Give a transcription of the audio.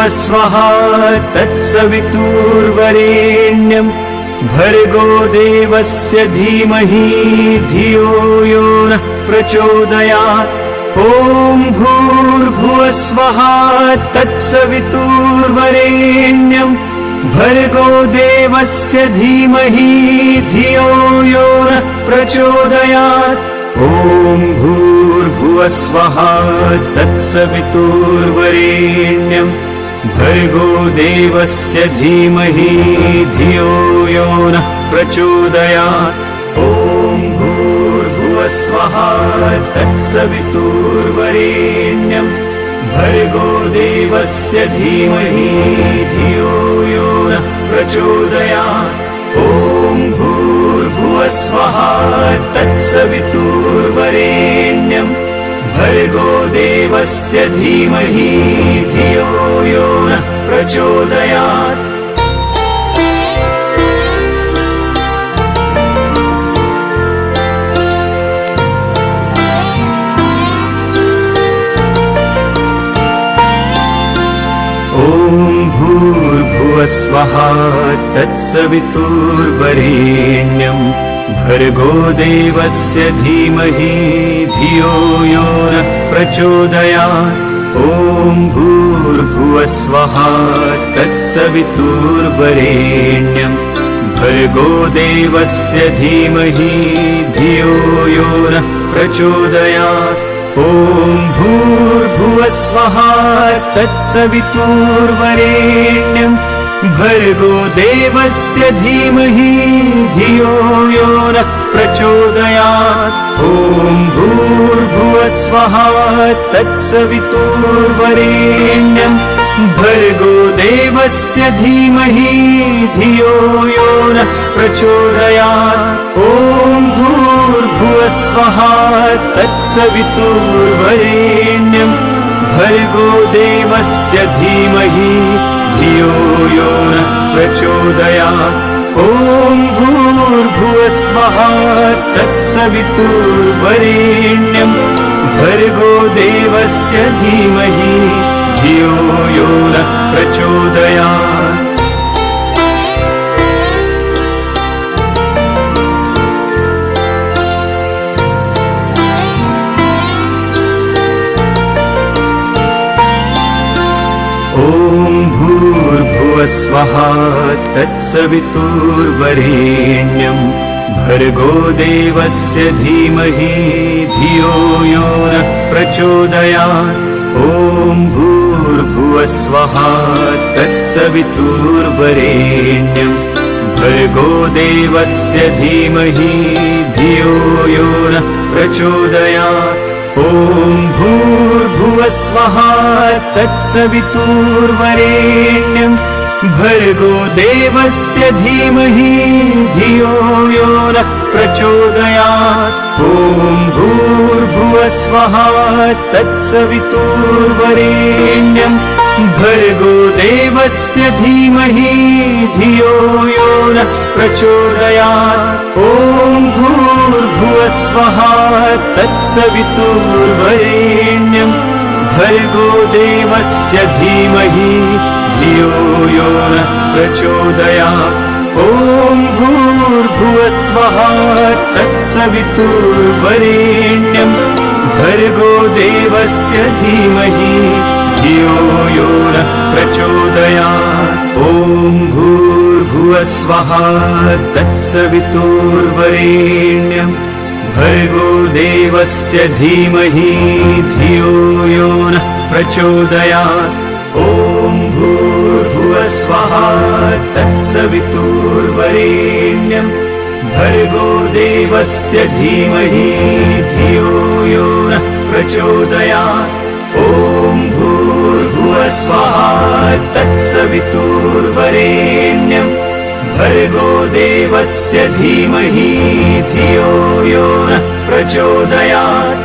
भूर्भुवस्वः तत्सवितुर्वरेण्यं भर्गो देवस्य धीमहि धियो यो नः प्रचोदयात्। ॐ भूर्भुवस्वः तत्सवितुर्वरेण्यं भर्गो देवस्य धीमहि धियो यो नः प्रचोदयात्। ॐ भूर्भुवस्वः तत्सवितुर्वरेण्यं भर्गो देवस्य धीमहि धियो यो नः प्रचोदयात्। ॐ भूर्भुवस्वः तत्सवितुर्वरेण्यं भर्गो देवस्य धीमहि धियो यो नः प्रचोदयात्। ॐ भूर्भुवस्वः तत्सवितुर्वरेण्यं भर्गो देवस्य धीमहि धियो यो नः प्रचोदयात्। ॐ भूर्भुवस्वः तत्सवितुर्वरेण्यं भर्गो देवस्य धीमहि धियो यो नः प्रचोदयात्। ॐ भूर्भुवस्वः तत्सवितुर्वरेण्यं भर्गो देवस्य धीमहि धियो यो नः प्रचोदयात्। ॐ भूर्भुवस्वः तत्सवितुर्वरेण्यं भर्गो देवस्य धीमहि धियो यो नः प्रचोदयात्। ॐ भूर्भुवस्वः तत्सवितुर्वरेण्यं भर्गो देवस्य धीमहि धियो यो नः प्रचोदयात्। ॐ भूर्भुवस्वः तत्सवितुर्वरेण्यं भर्गो देवस्य धीमहि धियो यो नः प्रचोदयात्। ॐ भूर्भुवस्वः तत्सवितुर्वरेण्यं भर्गो देवस्य धीमहि धियो यो नः प्रचोदयात्। ॐ भूर्भुवस्वः तत्सवितुर्वरेण्यं भर्गो देवस्य धीमहि धियो यो नः प्रचोदयात्। ॐ भूर्भुवस्वः तत्सवितुर्वरेण्यं भर्गो देवस्य धीमहि धियो यो नः प्रचोदयात्। ॐ भूर्भुवस्वः तत्सवितुर्वरेण्यं भर्गो देवस्य धीमहि धियो यो नः प्रचोदयात्। ॐ भूर्भुवस्वः तत्सवितुर्वरेण्यं भर्गो देवस्य धीमहि धियो यो नः प्रचोदयात्। ॐ भूर्भुवस्वः तत्सवितुर्वरेण्यं भर्गो देवस्य धीमहि धियो यो नः प्रचोदयात्। ॐ भूर्भुवस्वः तत्सवितुर्वरेण्यं भर्गो देवस्य धीमहि धियो यो नः प्रचोदयात्। ॐ भूर्भुवस्वः तत्सवितुर्वरेण्यं भर्गो देवस्य धीमहि धियो यो नः प्रचोदयात्। ॐ भूर्भुवस्वः तत्सवितुर्वरेण्यं भर्गो देवस्य धीमहि धियो यो नः प्रचोदयात्। ॐ भूर्भुवस्वः तत्सवितुर्वरेण्यं भर्गो देवस्य धीमहि धियो यो नः प्रचोदयात्।